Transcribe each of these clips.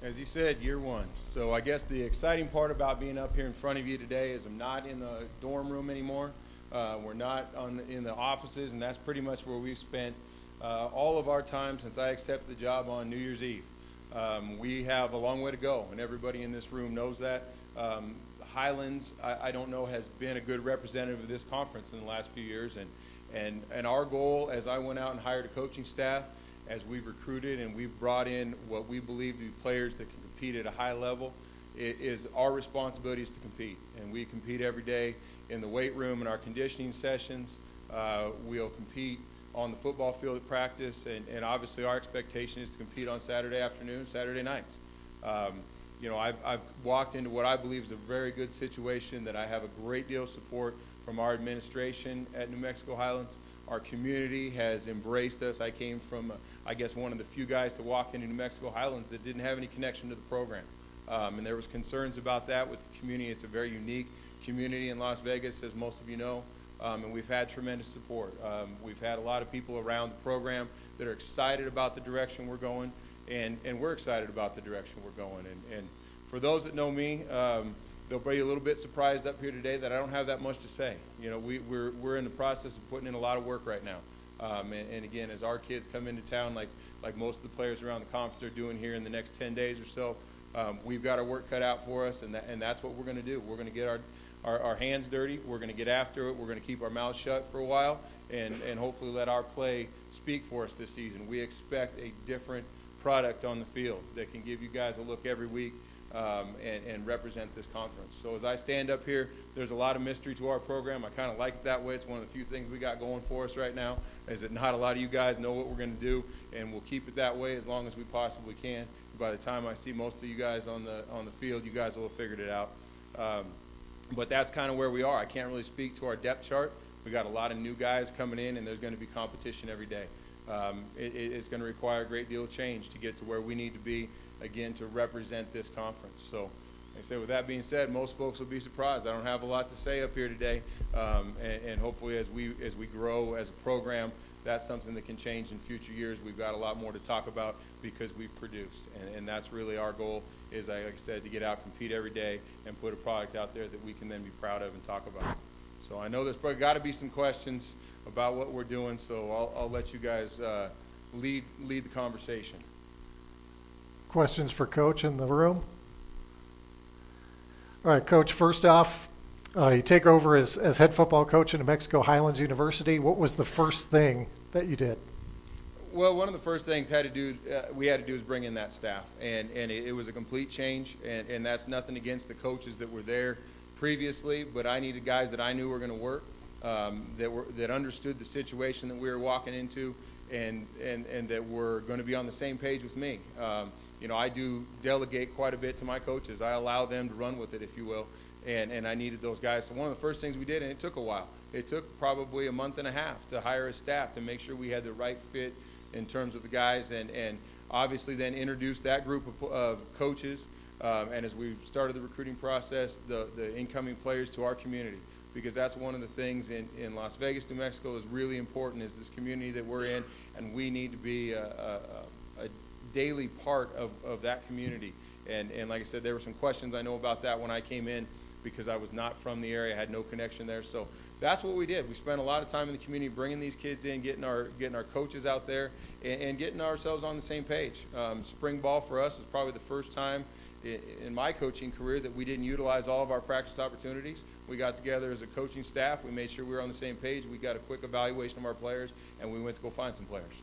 As you said, year one. So I guess the exciting part about being up here in front of you today is I'm not in the dorm room anymore. We're not in the offices, and that's pretty much where we've spent all of our time since I accepted the job on New Year's Eve. We have a long way to go, and everybody in this room knows that. Highlands, I don't know, has been a good representative of this conference in the last few years, and our goal as I went out and hired a coaching staff, as we've recruited and we've brought in what we believe to be players that can compete at a high level, it is our responsibility is to compete. And we compete every day in the weight room in our conditioning sessions. We'll compete on the football field at practice, and obviously our expectation is to compete on Saturday afternoons, Saturday nights. You know, I've walked into what I believe is a very good situation, that I have a great deal of support from our administration at New Mexico Highlands. Our community has embraced us. I came from, I guess, one of the few guys to walk into New Mexico Highlands that didn't have any connection to the program. And there was concerns about that with the community. It's a very unique community in Las Vegas, as most of you know, and we've had tremendous support. We've had a lot of people around the program that are excited about the direction we're going, and we're excited about the direction we're going. And for those that know me, they'll be a little bit surprised up here today that I don't have that much to say. You know, we're in the process of putting in a lot of work right now. And again, as our kids come into town, like most of the players around the conference are doing here in the next 10 days or so, we've got our work cut out for us, and that's what we're going to do. We're going to get our hands dirty. We're going to get after it. We're going to keep our mouths shut for a while, and hopefully let our play speak for us this season. We expect a different product on the field that can give you guys a look every week. And represent this conference. So as I stand up here, there's a lot of mystery to our program. I kind of like it that way. It's one of the few things we got going for us right now, is that not a lot of you guys know what we're going to do, and we'll keep it that way as long as we possibly can. By the time I see most of you guys on the field, you guys will have figured it out. But that's kind of where we are. I can't really speak to our depth chart. We got a lot of new guys coming in, and there's going to be competition every day. It's going to require a great deal of change to get to where we need to be, again, to represent this conference. So, like I said, with that being said, most folks will be surprised. I don't have a lot to say up here today, and hopefully as we grow as a program, that's something that can change in future years. We've got a lot more to talk about because we've produced, and that's really our goal, is, like I said, to get out, compete every day, and put a product out there that we can then be proud of and talk about. So I know there's probably got to be some questions about what we're doing, so I'll let you guys lead the conversation. Questions for Coach in the room? All right, Coach, first off, you take over as head football coach at New Mexico Highlands University. What was the first thing that you did? Well, one of the first things we had to do is bring in that staff, and it was a complete change, and that's nothing against the coaches that were there previously, but I needed guys that I knew were going to work, that understood the situation that we were walking into, and that were going to be on the same page with me. You know, I do delegate quite a bit to my coaches. I allow them to run with it, if you will, and I needed those guys. So one of the first things we did, and it took a while, it took probably a month and a half to hire a staff to make sure we had the right fit in terms of the guys, and obviously then introduce that group of coaches, and as we started the recruiting process, the incoming players to our community, because that's one of the things in Las Vegas, New Mexico, is really important, is this community that we're in, and we need to be a daily part of that community. And like I said, there were some questions I know about that when I came in, because I was not from the area, I had no connection there. So that's what we did. We spent a lot of time in the community bringing these kids in, getting our coaches out there, and getting ourselves on the same page. Spring ball for us was probably the first time in my coaching career that we didn't utilize all of our practice opportunities. We got together as a coaching staff. We made sure we were on the same page. We got a quick evaluation of our players, and we went to go find some players.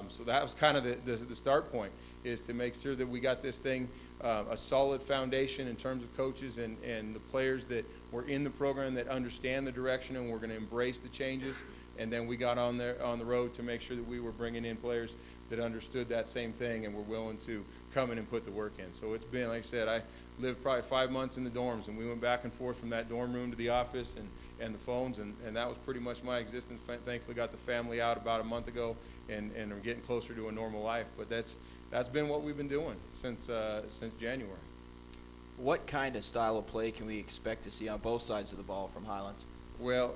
So that was kind of the start point, is to make sure that we got this thing a solid foundation in terms of coaches and the players that were in the program that understand the direction and we're going to embrace the changes. And then we got on the road to make sure that we were bringing in players that understood that same thing and were willing to come in and put the work in. So it's been, like I said, I lived probably 5 months in the dorms, and we went back and forth from that dorm room to the office and the phones, and that was pretty much my existence. Thankfully got the family out about a month ago, and are getting closer to a normal life. But that's been what we've been doing since January. What kind of style of play can we expect to see on both sides of the ball from Highlands? Well,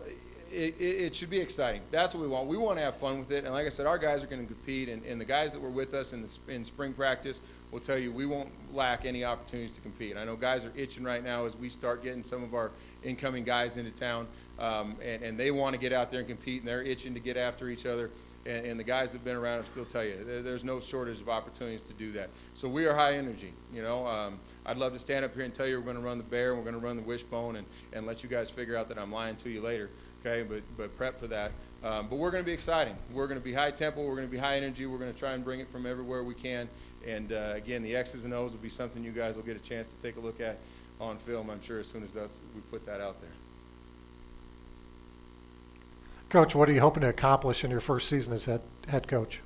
it should be exciting. That's what we want. We want to have fun with it. And like I said, our guys are going to compete, and the guys that were with us in spring practice will tell you we won't lack any opportunities to compete. I know guys are itching right now as we start getting some of our incoming guys into town, and they want to get out there and compete, and they're itching to get after each other. And the guys that have been around will still tell you there's no shortage of opportunities to do that. So we are high energy. I'd love to stand up here and tell you we're going to run the bear and we're going to run the wishbone and let you guys figure out that I'm lying to you later. Okay, but prep for that. But we're going to be exciting. We're going to be high tempo. We're going to be high energy. We're going to try and bring it from everywhere we can. And again, the X's and O's will be something you guys will get a chance to take a look at on film, I'm sure, as soon as we put that out there. Coach, what are you hoping to accomplish in your first season as head coach?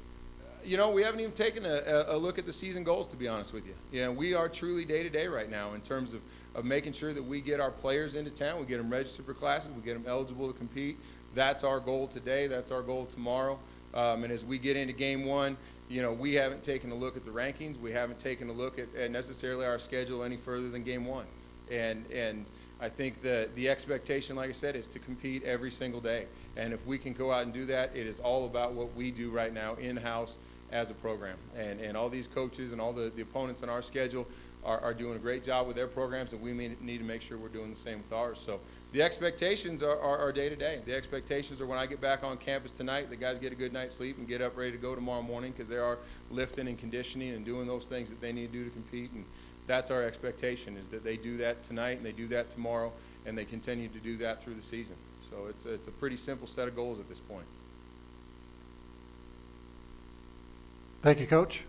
We haven't even taken a look at the season goals, to be honest with you. We are truly day-to-day right now in terms of making sure that we get our players into town, we get them registered for classes, we get them eligible to compete. That's our goal today. That's our goal tomorrow. And as we get into game one, we haven't taken a look at the rankings. We haven't taken a look at necessarily our schedule any further than game one. And I think the expectation, like I said, is to compete every single day. And if we can go out and do that, it is all about what we do right now in-house as a program. And all these coaches and all the opponents on our schedule are doing a great job with their programs, and we need to make sure we're doing the same with ours. So the expectations are day-to-day. The expectations are when I get back on campus tonight, the guys get a good night's sleep and get up ready to go tomorrow morning because they are lifting and conditioning and doing those things that they need to do to compete. And that's our expectation, is that they do that tonight and they do that tomorrow, and they continue to do that through the season. So it's a pretty simple set of goals at this point. Thank you, Coach. Thank